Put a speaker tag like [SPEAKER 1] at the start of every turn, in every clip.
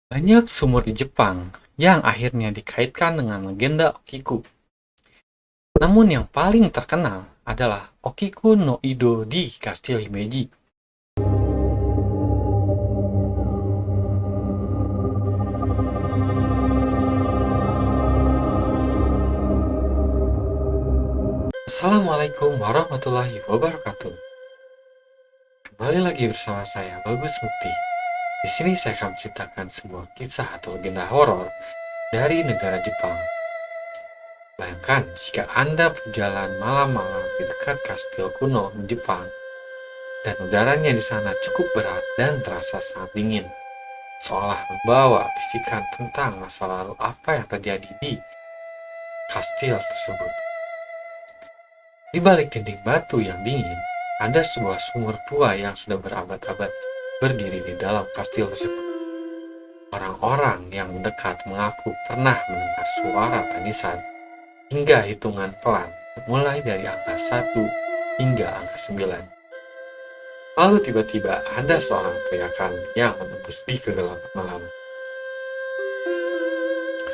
[SPEAKER 1] Banyak sumur di Jepang yang akhirnya dikaitkan dengan legenda Okiku. Namun yang paling terkenal adalah Okiku no Ido di Kastil Himeji. Assalamualaikum warahmatullahi wabarakatuh. Kembali lagi bersama saya, Bagus Mukti. Di sini saya akan menceritakan sebuah kisah atau legenda horor dari negara Jepang. Bayangkan jika Anda berjalan malam-malam di dekat kastil kuno di Jepang, dan udaranya di sana cukup berat dan terasa sangat dingin, seolah membawa bisikan tentang masa lalu apa yang terjadi di kastil tersebut. Di balik dinding batu yang dingin, ada sebuah sumur tua yang sudah berabad-abad berdiri di dalam kastil tersebut. Orang-orang yang mendekat mengaku pernah mendengar suara tangisan hingga hitungan pelan, mulai dari angka 1 hingga angka 9. Lalu tiba-tiba ada seorang teriakan yang menembus di kegelapan malam.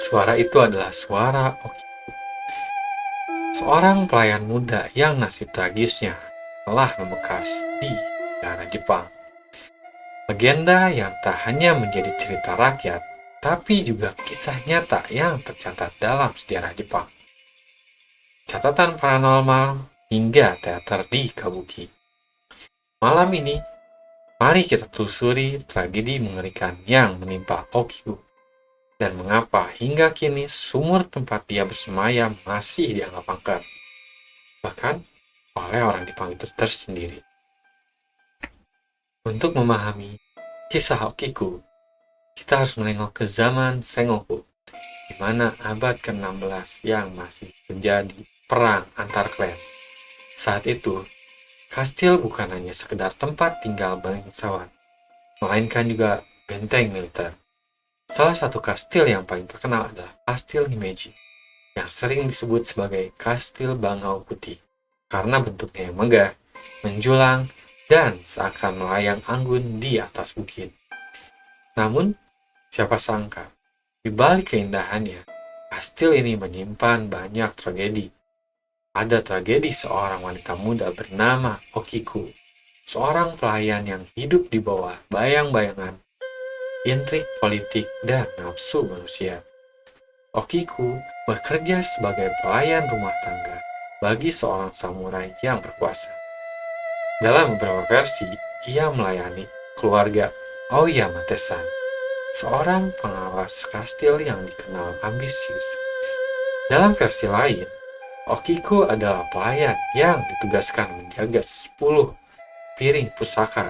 [SPEAKER 1] Suara itu adalah suara Okiku, seorang pelayan muda yang nasib tragisnya telah membekas di negara Jepang. Legenda yang tak hanya menjadi cerita rakyat, tapi juga kisah nyata yang tercatat dalam sejarah Jepang. Catatan paranormal hingga teater di Kabuki. Malam ini, mari kita telusuri tragedi mengerikan yang menimpa Okiku, dan mengapa hingga kini sumur tempat dia bersemayam masih dianggap angker, bahkan oleh orang Jepang itu tersendiri. Untuk memahami kisah Okiku, kita harus menengok ke zaman Sengoku, di mana abad ke-16 yang masih terjadi perang antar klan. Saat itu, kastil bukan hanya sekedar tempat tinggal bangsawan, melainkan juga benteng militer. Salah satu kastil yang paling terkenal adalah Kastil Himeji, yang sering disebut sebagai Kastil Bangau Putih, karena bentuknya yang megah, menjulang, dan seakan melayang anggun di atas bukit. Namun, siapa sangka, di balik keindahannya, kastil ini menyimpan banyak tragedi. Ada tragedi seorang wanita muda bernama Okiku, seorang pelayan yang hidup di bawah bayang-bayangan, intrik politik, dan nafsu manusia. Okiku bekerja sebagai pelayan rumah tangga bagi seorang samurai yang berkuasa. Dalam beberapa versi, ia melayani keluarga Aoyama Tesan, seorang pengawas kastil yang dikenal ambisius. Dalam versi lain, Okiku adalah pelayan yang ditugaskan menjaga 10 piring pusaka,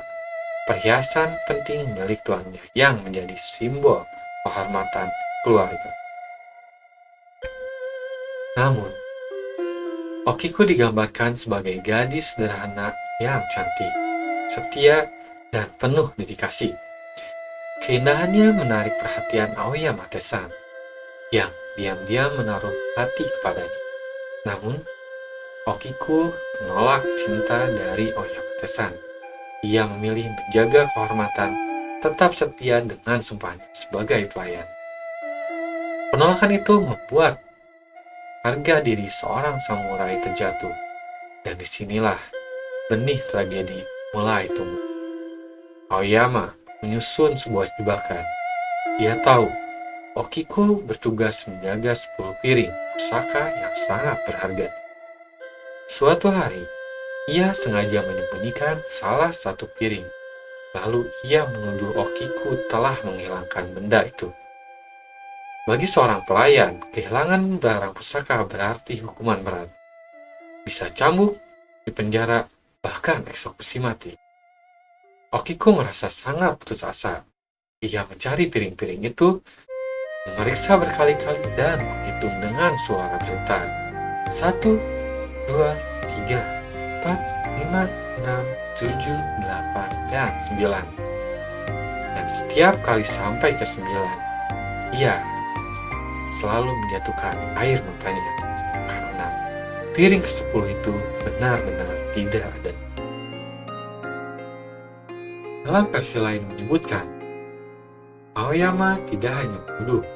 [SPEAKER 1] perhiasan penting milik tuannya yang menjadi simbol kehormatan keluarga. Namun, Okiku digambarkan sebagai gadis sederhana yang cantik, setia, dan penuh dedikasi. Keindahannya menarik perhatian Aoyama Tesan, yang diam-diam menaruh hati kepadanya. Namun, Okiku menolak cinta dari Aoyama Tesan. Ia memilih menjaga kehormatan, tetap setia dengan sumpahnya sebagai pelayan. Penolakan itu membuat harga diri seorang samurai terjatuh, dan disinilah benih tragedi mulai tumbuh. Aoyama menyusun sebuah jebakan. Ia tahu Okiku bertugas menjaga 10 piring pusaka yang sangat berharga. Suatu hari, ia sengaja menyembunyikan salah satu piring. Lalu ia menuduh Okiku telah menghilangkan benda itu. Bagi seorang pelayan, kehilangan barang pusaka berarti hukuman berat. Bisa cambuk, dipenjara, bahkan eksekusi mati. Okiku merasa sangat putus asa. Ia mencari piring-piring itu, memeriksa berkali-kali dan menghitung dengan suara bergetar. 1, 2, 3, 4, 5, 6, 7, 8, dan 9. Dan setiap kali sampai ke 9, ia selalu menjatuhkan air matanya karena piring ke-10 itu benar-benar tidak ada. Dalam versi lain menyebutkan, Aoyama tidak hanya menuduh,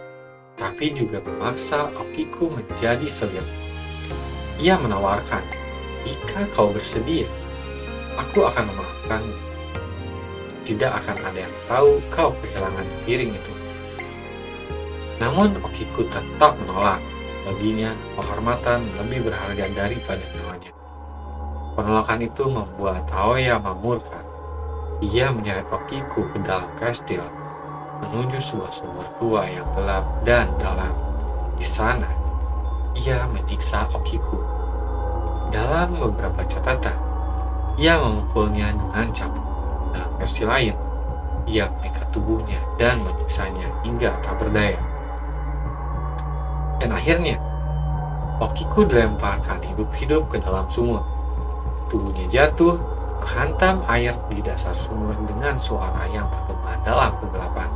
[SPEAKER 1] tapi juga memaksa Okiku menjadi selir. Ia menawarkan, "Jika kau bersedia, aku akan memaafkanmu. Tidak akan ada yang tahu kau kehilangan piring itu." Namun Okiku tetap menolak. Baginya, kehormatan lebih berharga daripada nyawanya. Penolakan itu membuat Aoyama murka. Ia menyeret Okiku ke dalam kastil, menuju sebuah sumur tua yang gelap dan dalam. Di sana, ia menyiksa Okiku. Dalam beberapa catatan, ia memukulnya dengan cambuk. Dalam versi lain, ia mengikat tubuhnya dan menyiksanya hingga tak berdaya. Dan akhirnya, Okiku dilemparkan hidup-hidup ke dalam sumur. Tubuhnya jatuh, menghantam air di dasar sumur dengan suara yang bergema dalam kegelapan.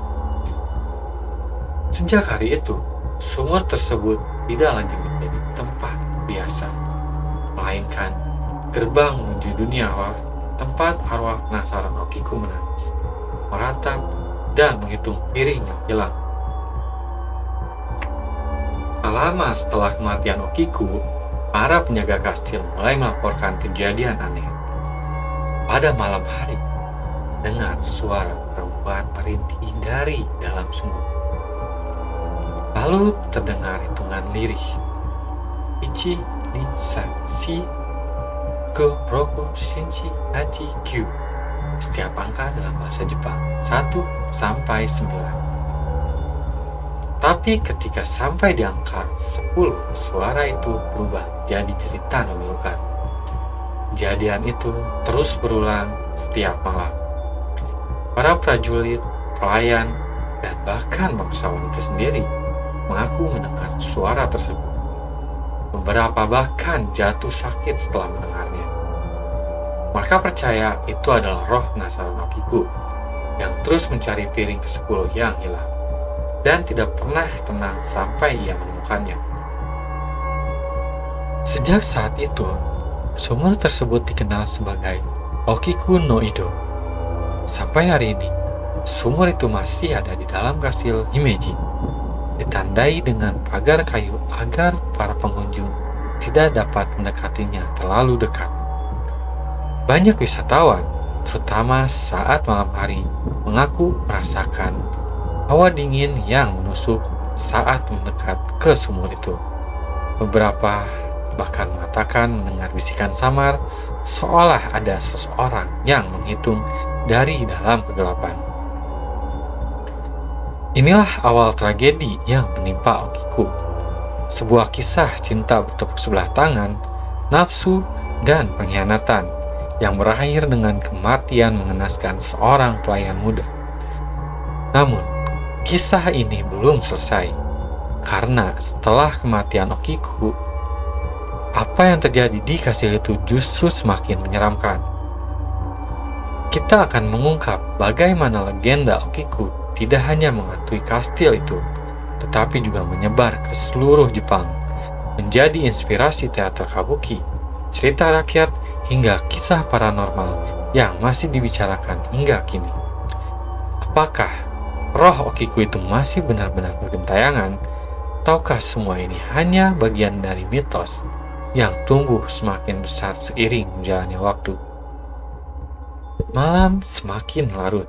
[SPEAKER 1] Sejak hari itu, sumur tersebut tidak lagi menjadi tempat biasa, melainkan gerbang menuju dunia roh, tempat arwah penasaran Okiku menangis, meratap, dan menghitung piring yang hilang. Tak lama setelah kematian Okiku, para penjaga kastil mulai melaporkan kejadian aneh. Pada malam hari, dengar suara perempuan merintih dari dalam sumur. Lalu terdengar hitungan lirih. Ichi, ni, san, shi, go, roku, shinji, hachi, kyu. Setiap angka dalam bahasa Jepang, 1 sampai 9. Tapi ketika sampai di angka 10, suara itu berubah jadi cerita memilukan. Kejadian itu terus berulang setiap malam. Para prajurit, pelayan, dan bahkan bangsawan itu sendiri mengaku mendengar suara tersebut. Beberapa bahkan jatuh sakit setelah mendengarnya. Mereka percaya itu adalah roh penasaran Okiku yang terus mencari piring ke-10 yang hilang dan tidak pernah tenang sampai ia menemukannya. Sejak saat itu, sumur tersebut dikenal sebagai Okiku no Ido. Sampai hari ini, sumur itu masih ada di dalam kastil Himeji, ditandai dengan pagar kayu agar para pengunjung tidak dapat mendekatinya terlalu dekat. Banyak wisatawan, terutama saat malam hari, mengaku merasakan hawa dingin yang menusuk saat mendekat ke sumur itu. Beberapa bahkan mengatakan mendengar bisikan samar seolah ada seseorang yang menghitung dari dalam kegelapan. Inilah awal tragedi yang menimpa Okiku. Sebuah kisah cinta bertepuk sebelah tangan, nafsu, dan pengkhianatan yang berakhir dengan kematian mengenaskan seorang pelayan muda. Namun, kisah ini belum selesai, karena setelah kematian Okiku, apa yang terjadi di kastil itu justru semakin menyeramkan. Kita akan mengungkap bagaimana legenda Okiku tidak hanya menghantui kastil itu, tetapi juga menyebar ke seluruh Jepang, menjadi inspirasi teater kabuki, cerita rakyat, hingga kisah paranormal yang masih dibicarakan hingga kini. Apakah roh Okiku itu masih benar-benar bergentayangan, ataukah semua ini hanya bagian dari mitos yang tumbuh semakin besar seiring berjalannya waktu? Malam semakin larut.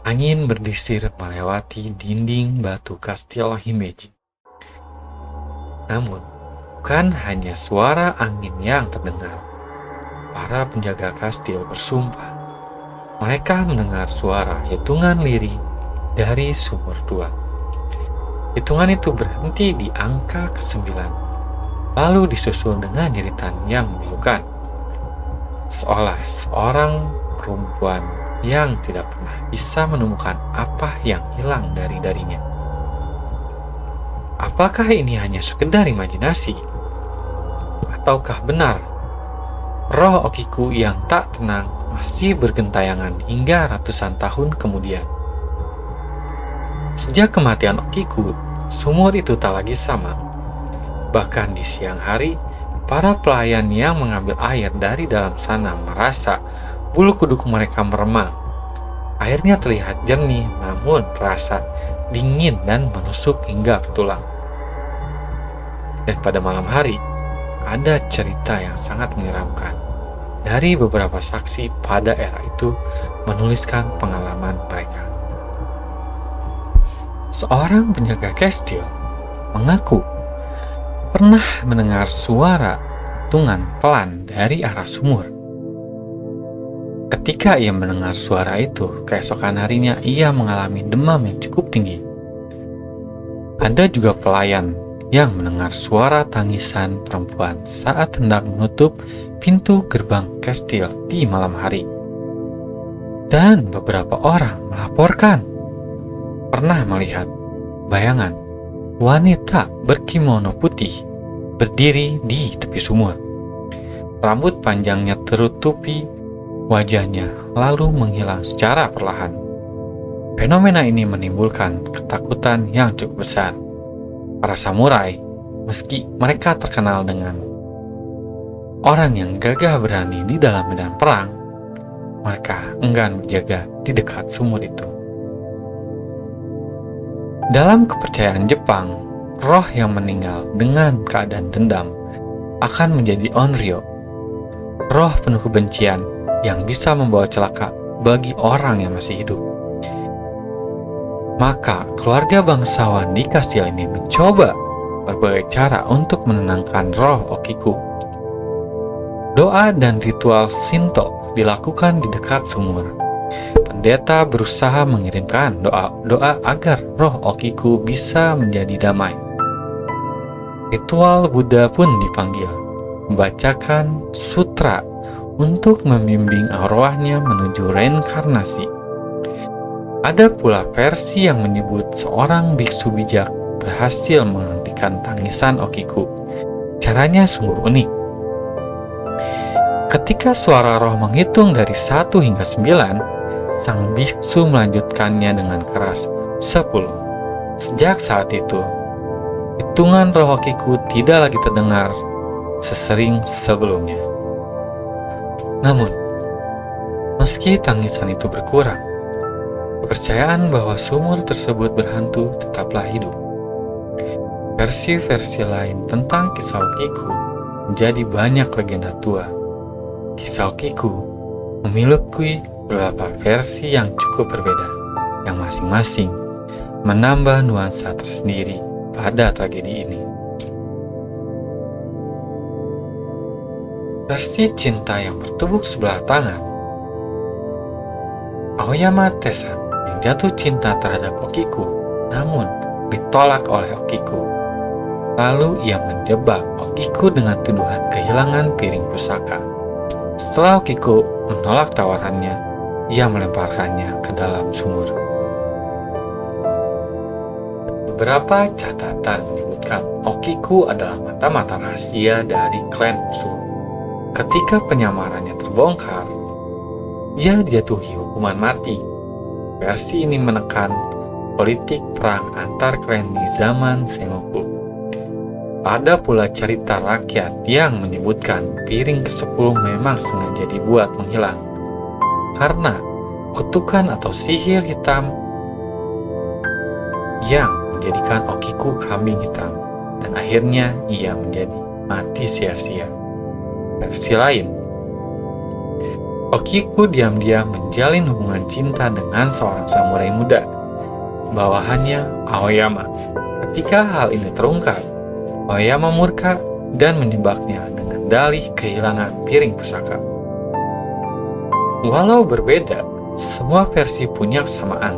[SPEAKER 1] Angin berdesir melewati dinding batu kastil Himeji. Namun, bukan hanya suara angin yang terdengar. Para penjaga kastil bersumpah. Mereka mendengar suara hitungan lirih dari sumur tua. Hitungan itu berhenti di angka ke-9, lalu disusul dengan jeritan yang memilukan. Seolah seorang perempuan yang tidak pernah bisa menemukan apa yang hilang dari darinya. Apakah ini hanya sekedar imajinasi? Ataukah benar roh Okiku yang tak tenang masih bergentayangan hingga ratusan tahun kemudian? Sejak kematian Okiku, sumur itu tak lagi sama. Bahkan di siang hari, para pelayan yang mengambil air dari dalam sana merasa bulu kuduk mereka meremang. Airnya terlihat jernih namun terasa dingin dan menusuk hingga ke tulang. Dan pada malam hari, ada cerita yang sangat menyeramkan. Dari beberapa saksi pada era itu menuliskan pengalaman mereka. Seorang penjaga kastil mengaku pernah mendengar suara hitungan pelan dari arah sumur. Ketika ia mendengar suara itu, keesokan harinya ia mengalami demam yang cukup tinggi. Ada juga pelayan yang mendengar suara tangisan perempuan saat hendak menutup pintu gerbang kastil di malam hari. Dan beberapa orang melaporkan pernah melihat bayangan wanita berkimono putih berdiri di tepi sumur. Rambut panjangnya tertutupi wajahnya lalu menghilang secara perlahan. Fenomena ini menimbulkan ketakutan yang cukup besar. Para samurai, meski mereka terkenal dengan orang yang gagah berani di dalam medan perang, mereka enggan berjaga di dekat sumur itu. Dalam kepercayaan Jepang, roh yang meninggal dengan keadaan dendam akan menjadi onryo, roh penuh kebencian yang bisa membawa celaka bagi orang yang masih hidup. Maka keluarga bangsawan di kastil ini mencoba berbagai cara untuk menenangkan roh Okiku. Doa dan ritual Shinto dilakukan di dekat sumur. Pendeta berusaha mengirimkan doa agar roh Okiku bisa menjadi damai. Ritual Buddha pun dipanggil, membacakan sutra untuk membimbing arwahnya menuju reinkarnasi. Ada pula versi yang menyebut seorang biksu bijak berhasil menghentikan tangisan Okiku. Caranya sungguh unik. Ketika suara roh menghitung dari 1 hingga 9, sang biksu melanjutkannya dengan keras 10. Sejak saat itu, hitungan roh Okiku tidak lagi terdengar sesering sebelumnya. Namun, meski tangisan itu berkurang, kepercayaan bahwa sumur tersebut berhantu tetaplah hidup. Versi-versi lain tentang kisah Okiku menjadi banyak legenda tua. Kisah Okiku memiliki beberapa versi yang cukup berbeda, yang masing-masing menambah nuansa tersendiri pada tragedi ini. Versi cinta yang bertepuk sebelah tangan. Aoyama Tesan yang jatuh cinta terhadap Okiku, namun ditolak oleh Okiku. Lalu ia menjebak Okiku dengan tuduhan kehilangan piring pusaka. Setelah Okiku menolak tawarannya, ia melemparkannya ke dalam sumur. Beberapa catatan menyebutkan Okiku adalah mata-mata rahasia dari klan musuh. Ketika penyamarannya terbongkar, ia dijatuhi hukuman mati. Versi ini menekan politik perang antar klan di zaman Sengoku. Ada pula cerita rakyat yang menyebutkan piring ke-10 memang sengaja dibuat menghilang karena kutukan atau sihir hitam yang menjadikan Okiku kambing hitam dan akhirnya ia menjadi mati sia-sia. Versi lain, Okiku diam-diam menjalin hubungan cinta dengan seorang samurai muda, bawahannya Aoyama. Ketika hal ini terungkap, Aoyama murka dan menjebaknya dengan dalih kehilangan piring pusaka. Walau berbeda, semua versi punya kesamaan.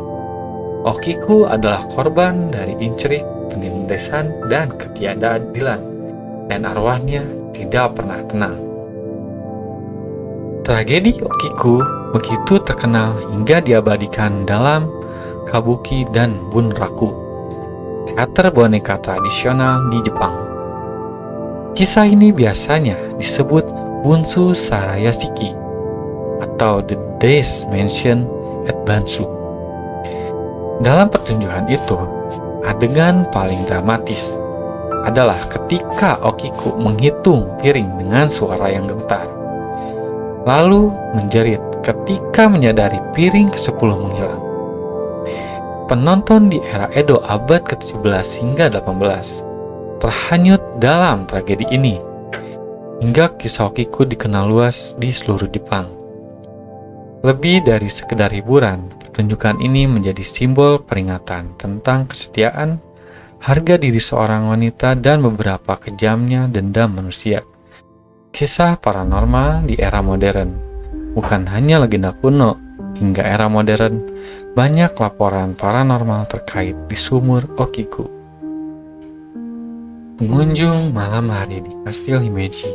[SPEAKER 1] Okiku adalah korban dari incerik, penindasan, dan ketidakadilan, dan arwahnya tidak pernah tenang. Tragedi Okiku begitu terkenal hingga diabadikan dalam kabuki dan bunraku, teater boneka tradisional di Jepang. Kisah ini biasanya disebut Bunsu Sarayashiki atau The Days Mentioned at Bansu. Dalam pertunjukan itu, adegan paling dramatis adalah ketika Okiku menghitung piring dengan suara yang gemetar, lalu menjerit ketika menyadari piring ke-10 menghilang. Penonton di era Edo abad ke-17 hingga 18 terhanyut dalam tragedi ini, hingga kisah Okiku dikenal luas di seluruh Jepang. Lebih dari sekedar hiburan, pertunjukan ini menjadi simbol peringatan tentang kesetiaan, harga diri seorang wanita, dan beberapa kejamnya dendam manusia. Kisah paranormal di era modern bukan hanya legenda kuno. Hingga era modern, banyak laporan paranormal terkait di sumur Okiku. Pengunjung malam hari di Kastil Himeji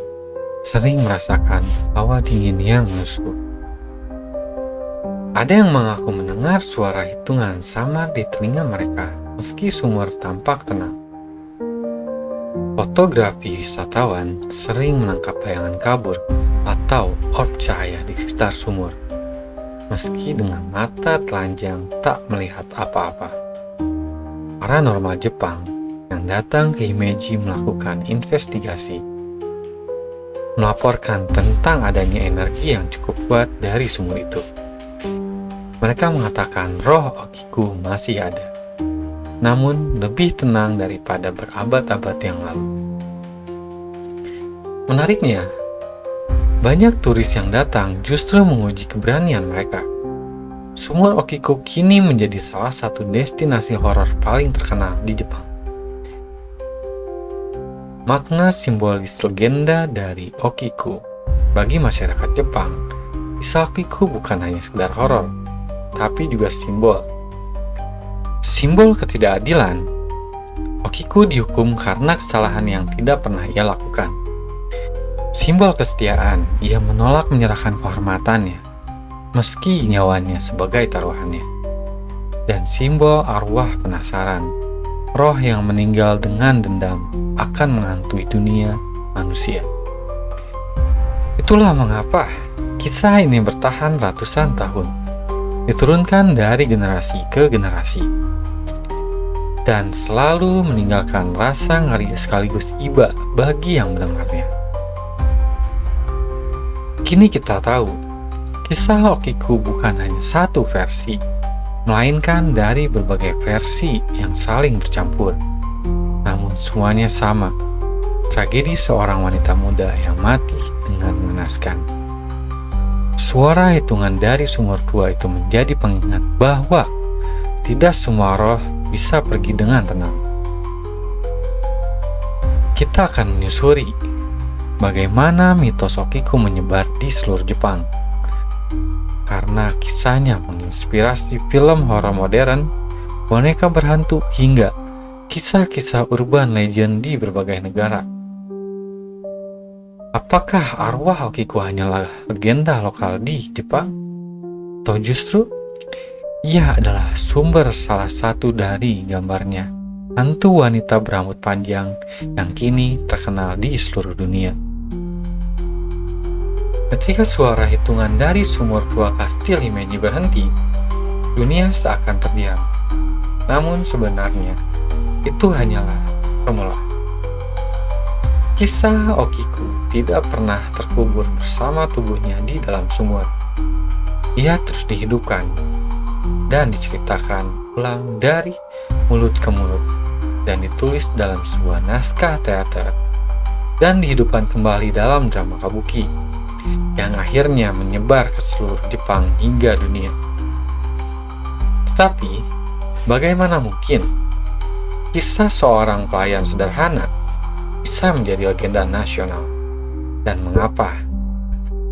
[SPEAKER 1] sering merasakan hawa dingin yang menusuk. Ada yang mengaku mendengar suara hitungan samar di telinga mereka meski sumur tampak tenang. Fotografi wisatawan sering menangkap bayangan kabur atau orb cahaya di sekitar sumur, meski dengan mata telanjang tak melihat apa-apa. Paranormal Jepang yang datang ke Himeji melakukan investigasi, melaporkan tentang adanya energi yang cukup kuat dari sumur itu. Mereka mengatakan roh Okiku masih ada, namun lebih tenang daripada berabad-abad yang lalu. Menariknya, banyak turis yang datang justru menguji keberanian mereka. Sumur Okiku kini menjadi salah satu destinasi horor paling terkenal di Jepang. Makna simbolis legenda dari Okiku bagi masyarakat Jepang, kisah Okiku bukan hanya sekedar horor, tapi juga simbol ketidakadilan. Okiku dihukum karena kesalahan yang tidak pernah ia lakukan. Simbol kesetiaan, ia menolak menyerahkan kehormatannya, meski nyawanya sebagai taruhannya. Dan simbol arwah penasaran, roh yang meninggal dengan dendam akan menghantui dunia manusia. Itulah mengapa kisah ini bertahan ratusan tahun, diturunkan dari generasi ke generasi, dan selalu meninggalkan rasa ngeri sekaligus iba bagi yang mendengarnya. Kini kita tahu, kisah Okiku bukan hanya satu versi, melainkan dari berbagai versi yang saling bercampur. Namun semuanya sama, tragedi seorang wanita muda yang mati dengan mengenaskan. Suara hitungan dari sumur tua itu menjadi pengingat bahwa tidak semua roh bisa pergi dengan tenang. Kita akan menyusuri bagaimana mitos Okiku menyebar di seluruh Jepang, karena kisahnya menginspirasi film horor modern, boneka berhantu, hingga kisah-kisah urban legend di berbagai negara. Apakah arwah Okiku hanyalah legenda lokal di Jepang? Atau justru ia adalah sumber salah satu dari gambarnya hantu wanita berambut panjang yang kini terkenal di seluruh dunia? Ketika suara hitungan dari sumur tua Kastil Himeji berhenti, dunia seakan terdiam. Namun sebenarnya, itu hanyalah formula. Kisah Okiku tidak pernah terkubur bersama tubuhnya di dalam sumur. Ia terus dihidupkan dan diceritakan ulang dari mulut ke mulut, dan ditulis dalam sebuah naskah teater, dan dihidupkan kembali dalam drama kabuki, yang akhirnya menyebar ke seluruh Jepang hingga dunia. Tetapi, bagaimana mungkin kisah seorang pelayan sederhana bisa menjadi legenda nasional? Dan mengapa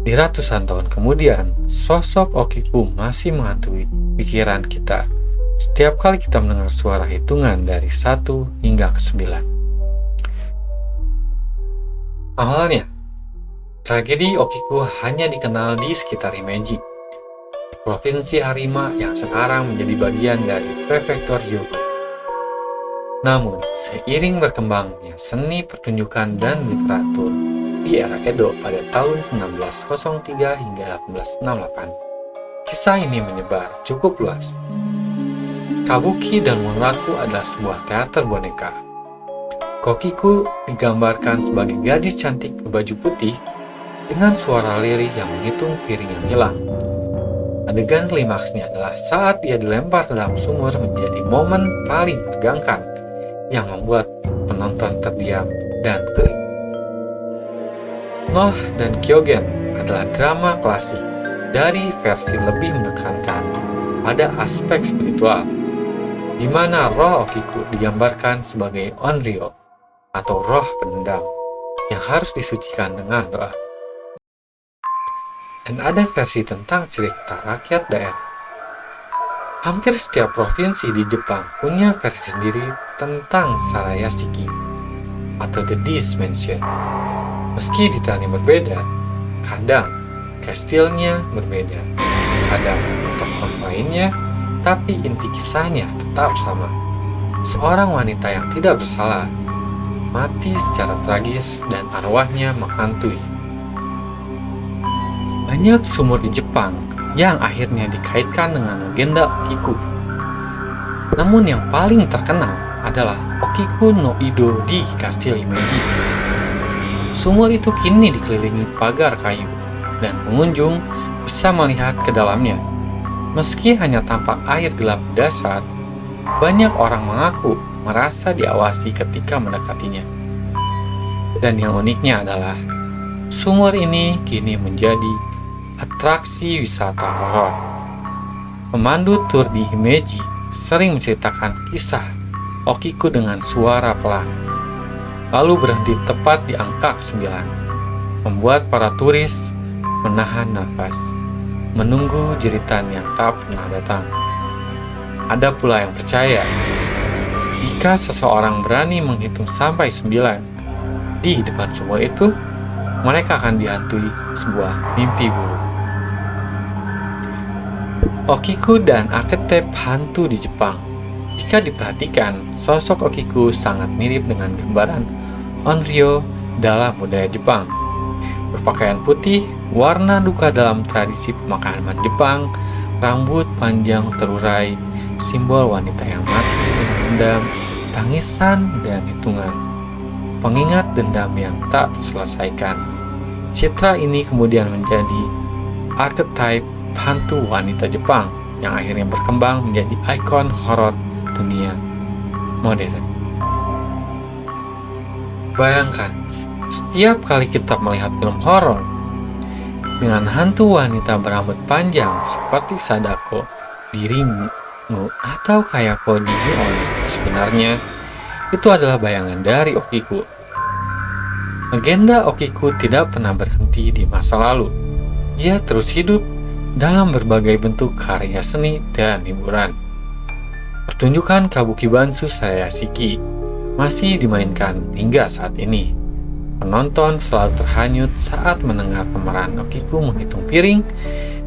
[SPEAKER 1] di ratusan tahun kemudian sosok Okiku masih menghantui pikiran kita setiap kali kita mendengar suara hitungan dari 1 hingga ke 9? Awalnya, tragedi Okiku hanya dikenal di sekitar Himeji, provinsi Harima yang sekarang menjadi bagian dari prefektur Hyogo. Namun, seiring berkembangnya seni pertunjukan dan literatur di era Edo pada tahun 1603 hingga 1868, kisah ini menyebar cukup luas. Kabuki dan Monraku adalah sebuah teater boneka. Okiku digambarkan sebagai gadis cantik berbaju putih dengan suara lirih yang menghitung piring yang hilang. adegan klimaksnya adalah saat ia dilempar ke dalam sumur menjadi momen paling menegangkan yang membuat penonton terdiam dan kering. Noh dan Kyogen adalah drama klasik dari versi lebih menekankan pada aspek spiritual, di mana roh Okiku digambarkan sebagai Onryo atau roh pendendam yang harus disucikan dengan doa. Dan ada versi tentang cerita rakyat daerah. Hampir setiap provinsi di Jepang punya versi sendiri tentang Sarayashiki atau The Dish Mansion. Meski detailnya berbeda, kadang kastilnya berbeda, kadang tokoh lainnya, tapi inti kisahnya tetap sama. Seorang wanita yang tidak bersalah mati secara tragis dan arwahnya menghantui. Banyak sumur di Jepang yang akhirnya dikaitkan dengan legenda Okiku. Namun yang paling terkenal adalah Okiku no Ido di Kastil Himeji. Sumur itu kini dikelilingi pagar kayu dan pengunjung bisa melihat ke dalamnya. Meski hanya tampak air gelap di dasar, banyak orang mengaku merasa diawasi ketika mendekatinya. Dan yang uniknya adalah sumur ini kini menjadi atraksi wisata horor. Pemandu tur di Himeji sering menceritakan kisah Okiku dengan suara pelan, lalu berhenti tepat di angka 9, membuat para turis menahan nafas, menunggu jeritan yang tak pernah datang. Ada pula yang percaya, jika seseorang berani menghitung sampai 9 di depan sumur itu, mereka akan dihantui sebuah mimpi buruk. Okiku dan arketip hantu di Jepang. Jika diperhatikan, sosok Okiku sangat mirip dengan gambaran Onryo dalam budaya Jepang. Berpakaian putih, warna duka dalam tradisi pemakaman Jepang, rambut panjang terurai, simbol wanita yang mati dengan dendam, tangisan, dan hitungan. Pengingat dendam yang tak terselesaikan. Citra ini kemudian menjadi archetype hantu wanita Jepang yang akhirnya berkembang menjadi ikon horor dunia modern. Bayangkan, setiap kali kita melihat film horor dengan hantu wanita berambut panjang seperti Sadako di Ringu atau Kayako di Ju-on, sebenarnya itu adalah bayangan dari Okiku. Legenda Okiku tidak pernah berhenti di masa lalu. Ia terus hidup dalam berbagai bentuk karya seni dan hiburan. Pertunjukan Kabuki Bansu Sarayashiki masih dimainkan hingga saat ini. Penonton selalu terhanyut saat mendengar pemeran Okiku menghitung piring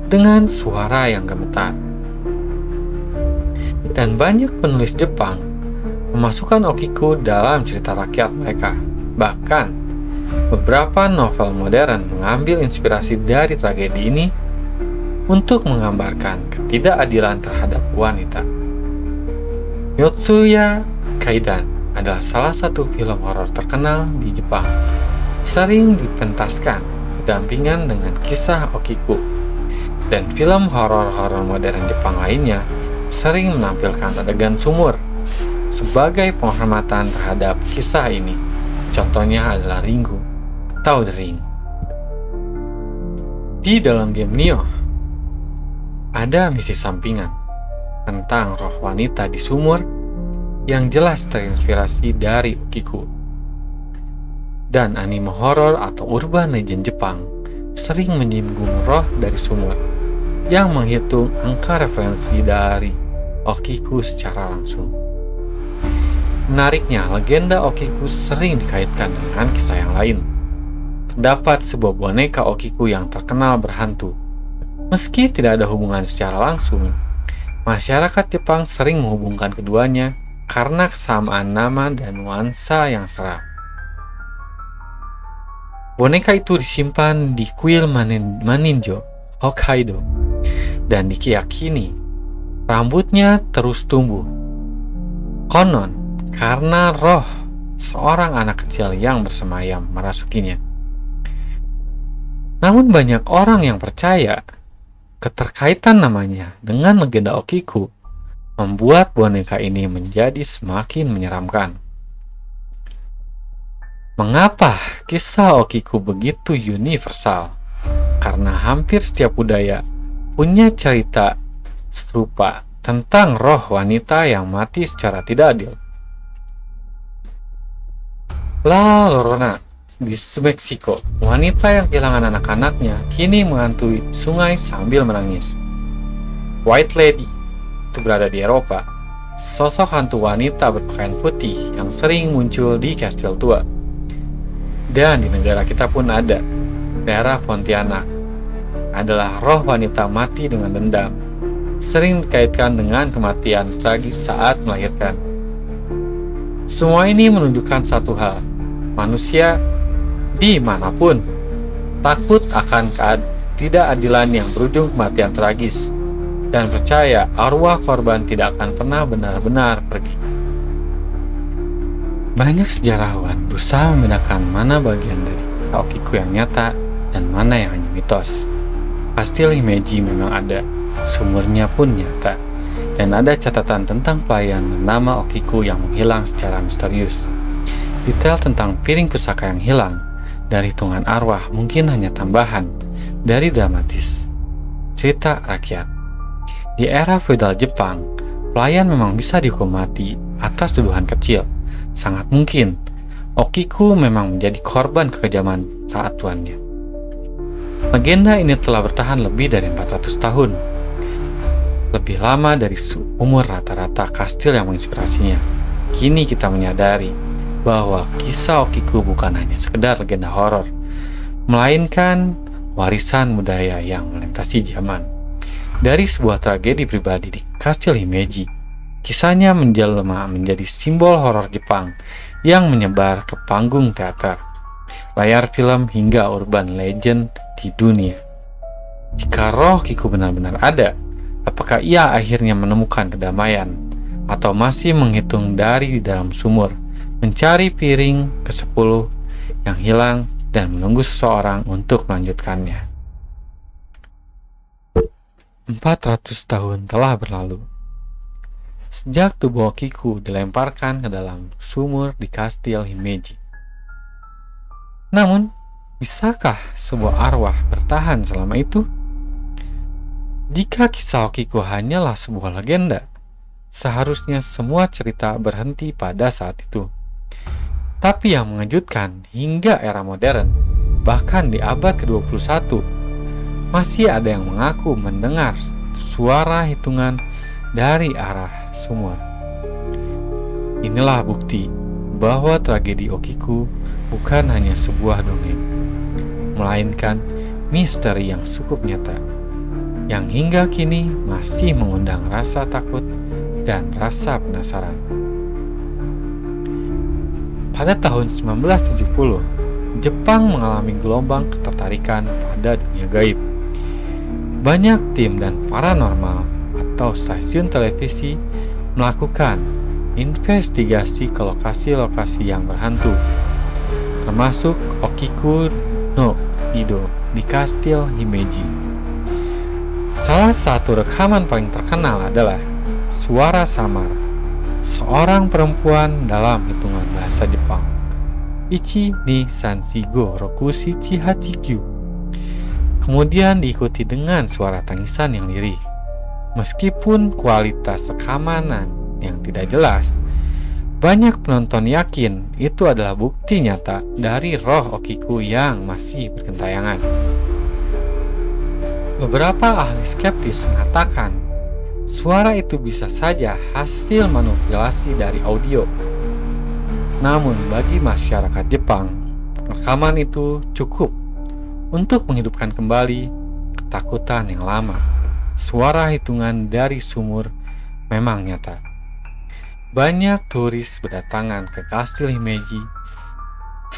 [SPEAKER 1] dengan suara yang gemetar. Dan banyak penulis Jepang memasukkan Okiku dalam cerita rakyat mereka. Bahkan, beberapa novel modern mengambil inspirasi dari tragedi ini untuk menggambarkan ketidakadilan terhadap wanita. Yotsuya Kaidan adalah salah satu film horor terkenal di Jepang. Sering dipentaskan berdampingan dengan kisah Okiku. Dan film horor-horor modern Jepang lainnya sering menampilkan adegan sumur sebagai penghormatan terhadap kisah ini. Contohnya adalah Ringu atau The Ring. Di dalam game Nioh, ada misi sampingan tentang roh wanita di sumur yang jelas terinspirasi dari Okiku. Dan anime horor atau urban legend Jepang sering menyinggung roh dari sumur yang menghitung angka referensi dari Okiku secara langsung. Menariknya, legenda Okiku sering dikaitkan dengan kisah yang lain. Terdapat sebuah boneka Okiku yang terkenal berhantu. Meski tidak ada hubungan secara langsung, masyarakat Jepang sering menghubungkan keduanya karena kesamaan nama dan nuansa yang seram. Boneka itu disimpan di kuil Maninjo, Hokkaido, dan diyakini rambutnya terus tumbuh. Konon, karena roh seorang anak kecil yang bersemayam merasukinya. Namun banyak orang yang percaya Keterkaitan namanya dengan legenda Okiku membuat boneka ini menjadi semakin menyeramkan. Mengapa kisah Okiku begitu universal? Karena hampir setiap budaya punya cerita serupa tentang roh wanita yang mati secara tidak adil. La Llorona di Meksiko, wanita yang kehilangan anak-anaknya kini menghantui sungai sambil menangis. White Lady itu berada di Eropa, sosok hantu wanita berpakaian putih yang sering muncul di kastil tua. Dan di negara kita pun ada, daerah Pontianak adalah roh wanita mati dengan dendam, sering dikaitkan dengan kematian tragis saat melahirkan. Semua ini menunjukkan satu hal, manusia dimanapun takut akan ketidakadilan yang berujung kematian tragis dan percaya arwah korban tidak akan pernah benar-benar pergi. Banyak sejarawan berusaha membedakan mana bagian dari kisah Okiku yang nyata dan mana yang hanya mitos. Kastil Himeji memang ada, sumurnya pun nyata, dan ada catatan tentang pelayan bernama Okiku yang menghilang secara misterius. Detail tentang piring pusaka yang hilang dari hitungan arwah mungkin hanya tambahan dari dramatis cerita rakyat. Di era feodal Jepang, pelayan memang bisa dihukum mati atas tuduhan kecil. Sangat mungkin Okiku memang menjadi korban kekejaman saat tuannya. Legenda ini telah bertahan lebih dari 400 tahun, lebih lama dari umur rata-rata kastil yang menginspirasinya. Kini kita menyadari bahwa kisah Okiku bukan hanya sekedar legenda horor, melainkan warisan budaya yang melintasi zaman. Dari sebuah tragedi pribadi di Kastil Himeji, kisahnya menjelma menjadi simbol horor Jepang yang menyebar ke panggung teater, layar film hingga urban legend di dunia. Jika roh Kiku benar-benar ada, apakah ia akhirnya menemukan kedamaian atau masih menghitung dari dalam sumur, mencari piring ke-10 yang hilang dan menunggu seseorang untuk melanjutkannya? 400 tahun telah berlalu sejak tubuh Okiku dilemparkan ke dalam sumur di Kastil Himeji. Namun, bisakah sebuah arwah bertahan selama itu? Jika kisah Okiku hanyalah sebuah legenda, seharusnya semua cerita berhenti pada saat itu. Tapi yang mengejutkan, hingga era modern, bahkan di abad ke-21, masih ada yang mengaku mendengar suara hitungan dari arah sumur. Inilah bukti bahwa tragedi Okiku bukan hanya sebuah dongeng, melainkan misteri yang cukup nyata, yang hingga kini masih mengundang rasa takut dan rasa penasaran. Pada tahun 1970, Jepang mengalami gelombang ketertarikan pada dunia gaib. Banyak tim dan paranormal atau stasiun televisi melakukan investigasi ke lokasi-lokasi yang berhantu, termasuk Okiku no Ido di Kastil Himeji. Salah satu rekaman paling terkenal adalah suara samar seorang perempuan dalam hitungan bahasa Jepang, Ichi ni Sansigo Roku Shichi Hachikyu. Kemudian diikuti dengan suara tangisan yang lirih. Meskipun kualitas rekaman yang tidak jelas, banyak penonton yakin itu adalah bukti nyata dari roh Okiku yang masih bergentayangan. Beberapa ahli skeptis mengatakan suara itu bisa saja hasil manipulasi dari audio. Namun bagi masyarakat Jepang, rekaman itu cukup untuk menghidupkan kembali ketakutan yang lama. Suara hitungan dari sumur memang nyata. Banyak turis berdatangan ke Kastil Himeji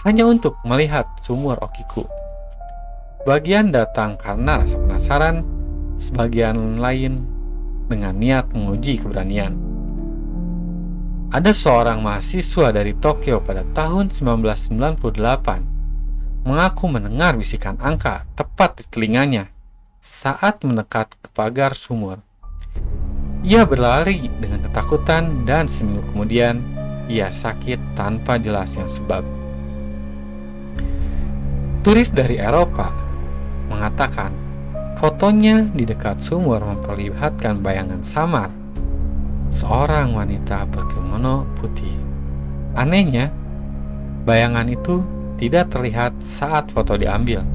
[SPEAKER 1] hanya untuk melihat sumur Okiku. Sebagian datang karena rasa penasaran, sebagian lain dengan niat menguji keberanian. Ada seorang mahasiswa dari Tokyo pada tahun 1998 mengaku mendengar bisikan angka tepat di telinganya saat mendekat ke pagar sumur. Ia berlari dengan ketakutan dan seminggu kemudian ia sakit tanpa jelas yang sebab. Turis dari Eropa mengatakan fotonya di dekat sumur memperlihatkan bayangan samar seorang wanita berkimono putih. Anehnya, bayangan itu tidak terlihat saat foto diambil.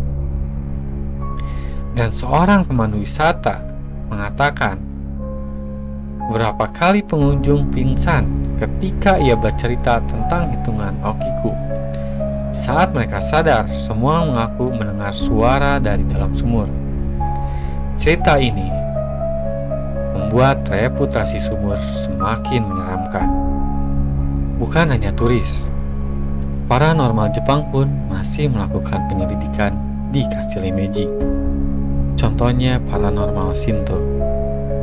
[SPEAKER 1] Dan seorang pemandu wisata mengatakan berapa kali pengunjung pingsan ketika ia bercerita tentang hitungan Okiku. Saat mereka sadar, semua mengaku mendengar suara dari dalam sumur. Cerita ini membuat reputasi sumur semakin menyeramkan. Bukan hanya turis, paranormal Jepang pun masih melakukan penyelidikan di Kastil Himeji. Contohnya paranormal Shinto.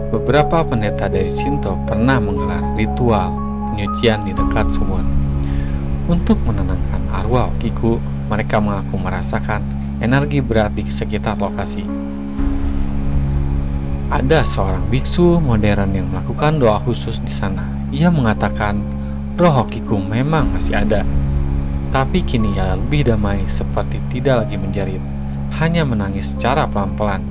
[SPEAKER 1] Beberapa pendeta dari Shinto pernah menggelar ritual penyucian di dekat sumur. Untuk menenangkan arwah Okiku, mereka mengaku merasakan energi berat di sekitar lokasi. Ada seorang biksu modern yang melakukan doa khusus di sana. Ia mengatakan roh Okiku memang masih ada, tapi kini ia lebih damai seperti tidak lagi menjerit, hanya menangis secara pelan-pelan.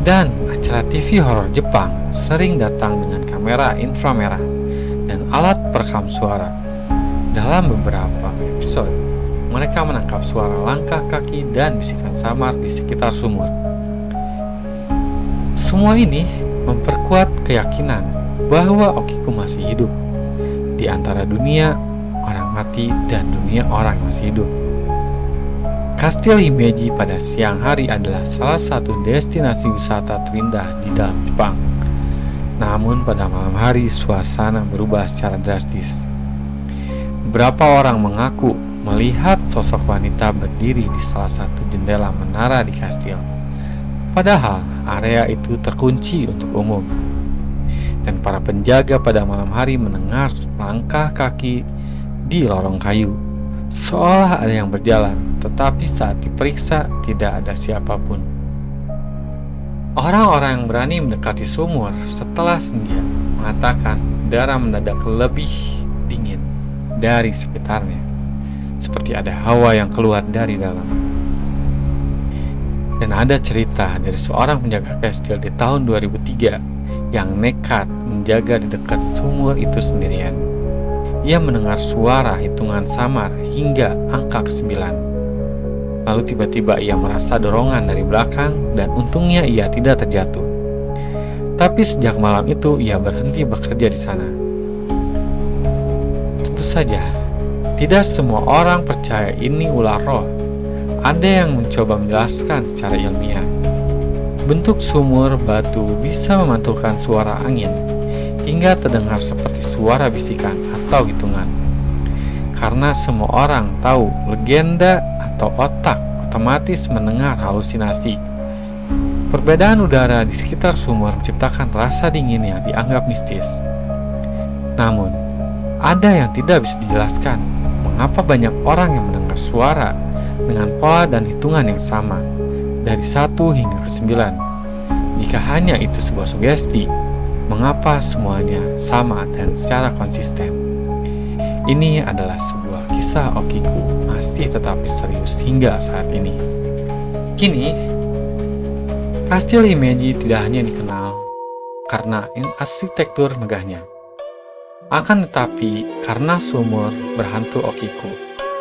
[SPEAKER 1] Dan acara TV horor Jepang sering datang dengan kamera inframerah dan alat perekam suara. Dalam beberapa episode, mereka menangkap suara langkah kaki dan bisikan samar di sekitar sumur. Semua ini memperkuat keyakinan bahwa Okiku masih hidup di antara dunia orang mati dan dunia orang masih hidup. Kastil Himeji pada siang hari adalah salah satu destinasi wisata terindah di dalam Jepang. Namun pada malam hari suasana berubah secara drastis. Beberapa orang mengaku melihat sosok wanita berdiri di salah satu jendela menara di kastil. Padahal area itu terkunci untuk umum. Dan para penjaga pada malam hari mendengar langkah kaki di lorong kayu. Seolah ada yang berjalan, tetapi saat diperiksa tidak ada siapapun. Orang-orang yang berani mendekati sumur setelah senja mengatakan udara mendadak lebih dingin dari sekitarnya, seperti ada hawa yang keluar dari dalam. Dan ada cerita dari seorang penjaga kastil di tahun 2003 yang nekat menjaga di dekat sumur itu sendirian. Ia mendengar suara hitungan samar hingga angka ke-9. Lalu tiba-tiba ia merasa dorongan dari belakang dan untungnya ia tidak terjatuh. Tapi sejak malam itu ia berhenti bekerja di sana. Tentu saja, tidak semua orang percaya ini ular roh. Ada yang mencoba menjelaskan secara ilmiah. Bentuk sumur batu bisa memantulkan suara angin hingga terdengar seperti suara bisikan atau hitungan. Karena semua orang tahu legenda atau otak otomatis mendengar halusinasi. Perbedaan udara di sekitar sumur menciptakan rasa dingin yang dianggap mistis. Namun, ada yang tidak bisa dijelaskan mengapa banyak orang yang mendengar suara dengan pola dan hitungan yang sama dari 1 hingga ke-9. Jika hanya itu sebuah sugesti, mengapa semuanya sama dan secara konsisten? Ini adalah sebuah kisah Okiku masih tetap misterius hingga saat ini. Kini, Kastil Himeji tidak hanya dikenal karena arsitektur megahnya, akan tetapi karena sumur berhantu Okiku.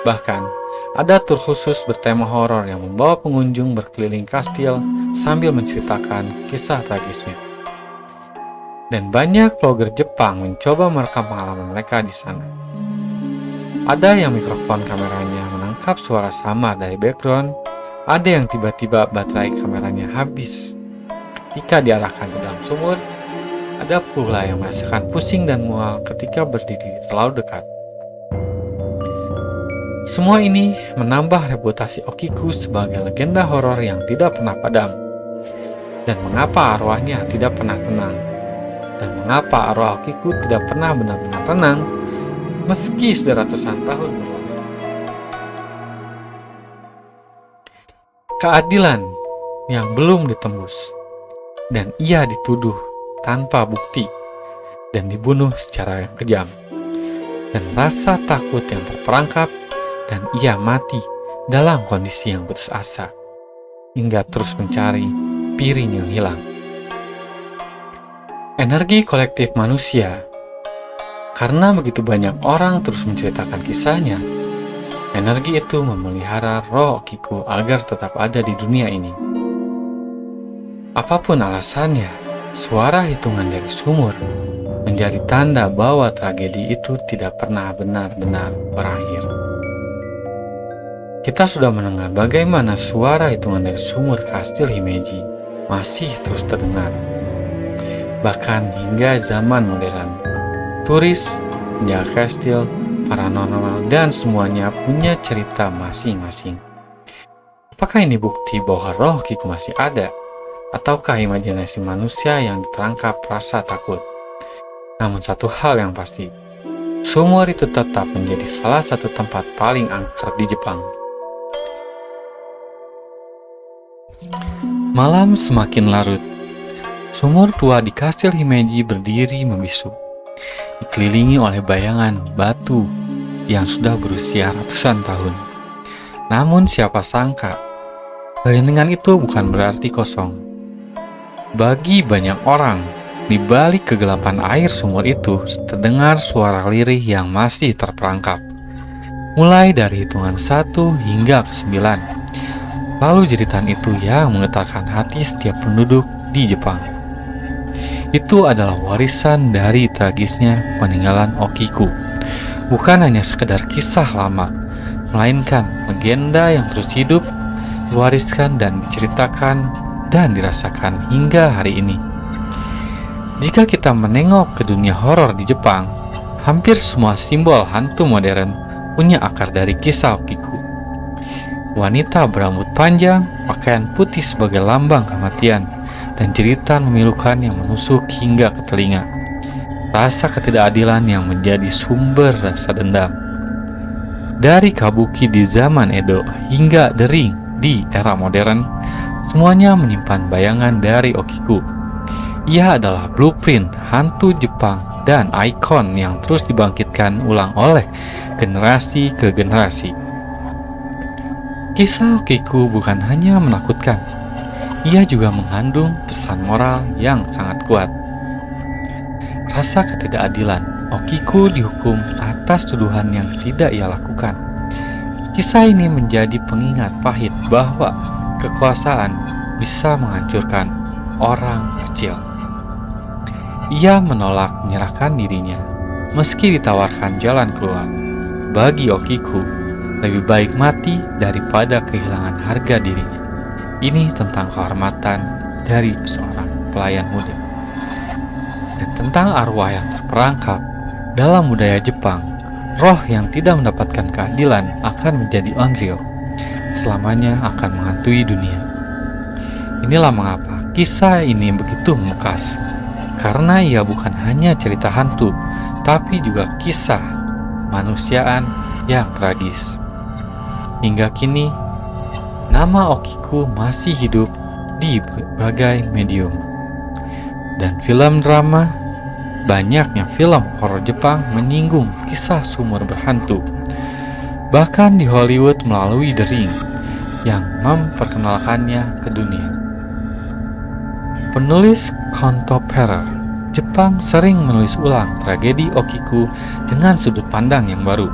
[SPEAKER 1] Bahkan, ada tur khusus bertema horor yang membawa pengunjung berkeliling kastil sambil menceritakan kisah tragisnya. Dan banyak vlogger Jepang mencoba merekam pengalaman mereka di sana. Ada yang mikrofon kameranya menangkap suara samar dari background, ada yang tiba-tiba baterai kameranya habis ketika diarahkan ke dalam sumur, ada pula yang merasakan pusing dan mual ketika berdiri terlalu dekat. Semua ini menambah reputasi Okiku sebagai legenda horor yang tidak pernah padam. Dan mengapa arwahnya tidak pernah tenang? Dan mengapa arwah Okiku tidak pernah benar-benar tenang meski sudah ratusan tahun berlalu? Keadilan yang belum ditembus, dan ia dituduh tanpa bukti dan dibunuh secara yang kejam, dan rasa takut yang terperangkap, dan ia mati dalam kondisi yang putus asa hingga terus mencari piring yang hilang. Energi kolektif manusia. Karena begitu banyak orang terus menceritakan kisahnya, energi itu memelihara roh Okiku agar tetap ada di dunia ini. Apapun alasannya, suara hitungan dari sumur menjadi tanda bahwa tragedi itu tidak pernah benar-benar berakhir. Kita sudah mendengar bagaimana suara hitungan dari sumur Kastil Himeji masih terus terdengar. Bahkan hingga zaman modern, turis, penjaga kastil, paranormal, dan semuanya punya cerita masing-masing. Apakah ini bukti bahwa roh Okiku masih ada? Ataukah imajinasi manusia yang diterangkap rasa takut? Namun satu hal yang pasti, sumur itu tetap menjadi salah satu tempat paling angker di Jepang. Malam semakin larut. Sumur tua di Kastil Himeji berdiri membisu, dikelilingi oleh bayangan batu yang sudah berusia ratusan tahun. Namun siapa sangka, bayangan itu bukan berarti kosong. Bagi banyak orang, di balik kegelapan air sumur itu terdengar suara lirih yang masih terperangkap, mulai dari hitungan 1 hingga ke 9. Lalu jeritan itu yang menggetarkan hati setiap penduduk di Jepang. Itu adalah warisan dari tragisnya peninggalan Okiku. Bukan hanya sekedar kisah lama, melainkan legenda yang terus hidup, diwariskan dan diceritakan dan dirasakan hingga hari ini. Jika kita menengok ke dunia horor di Jepang, hampir semua simbol hantu modern punya akar dari kisah Okiku. Wanita berambut panjang, pakaian putih sebagai lambang kematian, dan jeritan memilukan yang menusuk hingga ke telinga. Rasa ketidakadilan yang menjadi sumber rasa dendam. Dari kabuki di zaman Edo hingga The Ring di era modern, semuanya menyimpan bayangan dari Okiku. Ia adalah blueprint hantu Jepang dan ikon yang terus dibangkitkan ulang oleh generasi ke generasi. Kisah Okiku bukan hanya menakutkan, ia juga mengandung pesan moral yang sangat kuat. Rasa ketidakadilan, Okiku dihukum atas tuduhan yang tidak ia lakukan. Kisah ini menjadi pengingat pahit bahwa kekuasaan bisa menghancurkan orang kecil. Ia menolak menyerahkan dirinya, meski ditawarkan jalan keluar. Bagi Okiku, lebih baik mati daripada kehilangan harga dirinya. Ini tentang kehormatan dari seorang pelayan muda. Dan tentang arwah yang terperangkap. Dalam budaya Jepang, roh yang tidak mendapatkan keadilan akan menjadi onryo. Selamanya akan menghantui dunia. Inilah mengapa kisah ini begitu membekas. Karena ia bukan hanya cerita hantu, tapi juga kisah manusiaan yang tragis. Hingga kini, nama Okiku masih hidup di berbagai medium. Dan film drama, banyaknya film horor Jepang menyinggung kisah sumur berhantu. Bahkan di Hollywood melalui The Ring yang memperkenalkannya ke dunia. Penulis contemporary Jepang sering menulis ulang tragedi Okiku dengan sudut pandang yang baru,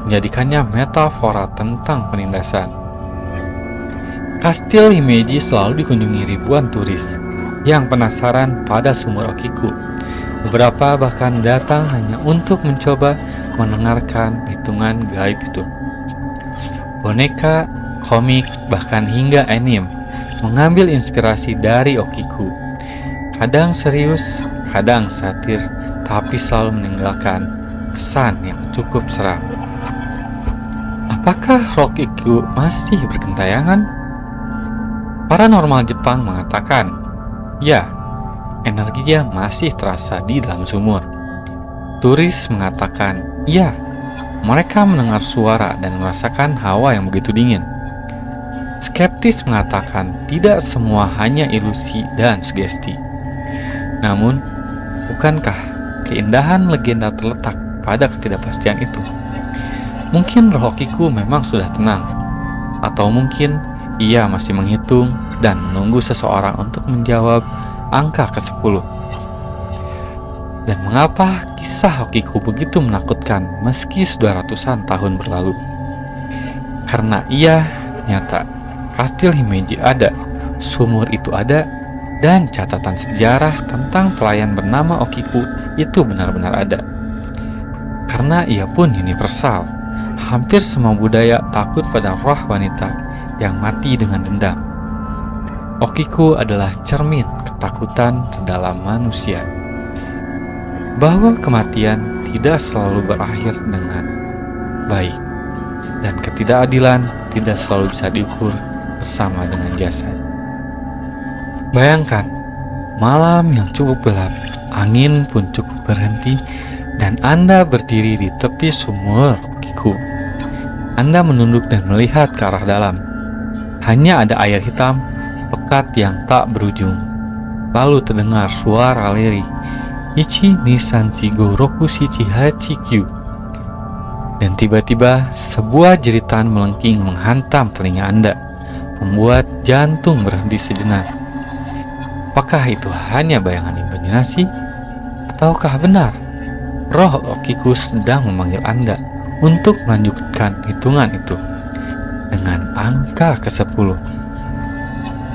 [SPEAKER 1] menjadikannya metafora tentang penindasan. Kastil Himeji selalu dikunjungi ribuan turis yang penasaran pada sumur Okiku. Beberapa bahkan datang hanya untuk mencoba mendengarkan hitungan gaib itu. Boneka, komik, bahkan hingga anime mengambil inspirasi dari Okiku. Kadang serius, kadang satir, tapi selalu meninggalkan kesan yang cukup seram. Apakah Okiku masih bergentayangan? Paranormal Jepang mengatakan, ya, energinya masih terasa di dalam sumur. Turis mengatakan, ya, mereka mendengar suara dan merasakan hawa yang begitu dingin.
[SPEAKER 2] skeptis mengatakan tidak semua hanya ilusi dan sugesti. Namun, bukankah keindahan legenda terletak pada ketidakpastian itu? Mungkin roh Okiku memang sudah tenang, atau mungkin ia masih menghitung dan menunggu seseorang untuk menjawab angka ke-10. Dan mengapa kisah Okiku begitu menakutkan meski sudah ratusan tahun berlalu? Karena ia nyata, kastil Himeji ada, sumur itu ada, dan catatan sejarah tentang pelayan bernama Okiku itu benar-benar ada. Karena ia pun universal, hampir semua budaya takut pada roh wanita yang mati dengan dendam. Okiku adalah cermin ketakutan terdalam manusia, bahwa kematian tidak selalu berakhir dengan baik, dan ketidakadilan tidak selalu bisa diukur bersama dengan jasad. Bayangkan, malam yang cukup gelap, angin pun cukup berhenti, dan Anda berdiri di tepi sumur Okiku. Anda menunduk dan melihat ke arah dalam. Hanya ada air hitam pekat yang tak berujung. Lalu terdengar suara lirih, Ichi Nisan Shigo Roku Shichi Hachi Kyu. Dan tiba-tiba sebuah jeritan melengking menghantam telinga Anda, membuat jantung berhenti sejenak. Apakah itu hanya bayangan imajinasi? Ataukah benar roh Okiku sedang memanggil Anda untuk melanjutkan hitungan itu dengan angka ke-10?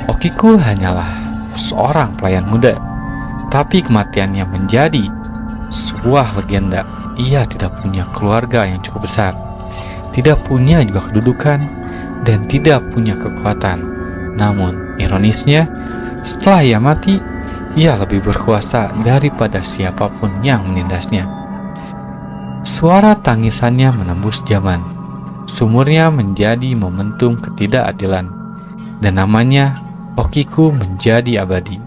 [SPEAKER 2] Okiku hanyalah seorang pelayan muda, tapi kematiannya menjadi sebuah legenda. Ia tidak punya keluarga yang cukup besar, tidak punya juga kedudukan, dan tidak punya kekuatan. Namun, ironisnya, setelah ia mati, ia lebih berkuasa daripada siapapun yang menindasnya. Suara tangisannya menembus zaman. Sumurnya menjadi momentum ketidakadilan, dan namanya Okiku menjadi abadi.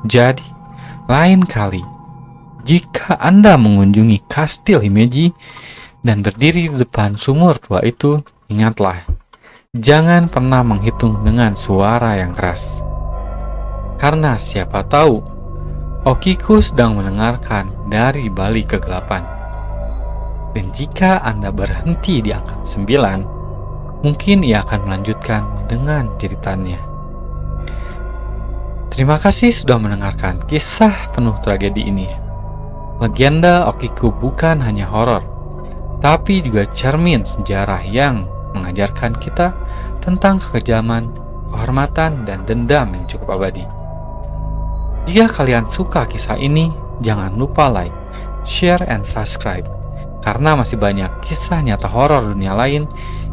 [SPEAKER 2] Jadi, lain kali, jika Anda mengunjungi kastil Himeji dan berdiri di depan sumur tua itu, ingatlah, jangan pernah menghitung dengan suara yang keras. Karena siapa tahu, Okiku sedang mendengarkan dari balik kegelapan. Dan jika Anda berhenti di angka 9, mungkin ia akan melanjutkan dengan ceritanya. Terima kasih sudah mendengarkan kisah penuh tragedi ini. Legenda Okiku bukan hanya horor, tapi juga cermin sejarah yang mengajarkan kita tentang kekejaman, kehormatan, dan dendam yang cukup abadi. Jika kalian suka kisah ini, jangan lupa like, share, and subscribe, karena masih banyak kisah nyata horor dunia lain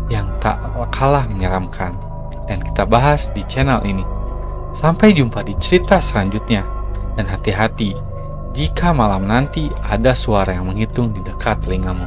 [SPEAKER 2] yang tak kalah menyeramkan, dan kita bahas di channel ini. Sampai jumpa di cerita selanjutnya, dan hati-hati jika malam nanti ada suara yang menghitung di dekat telingamu.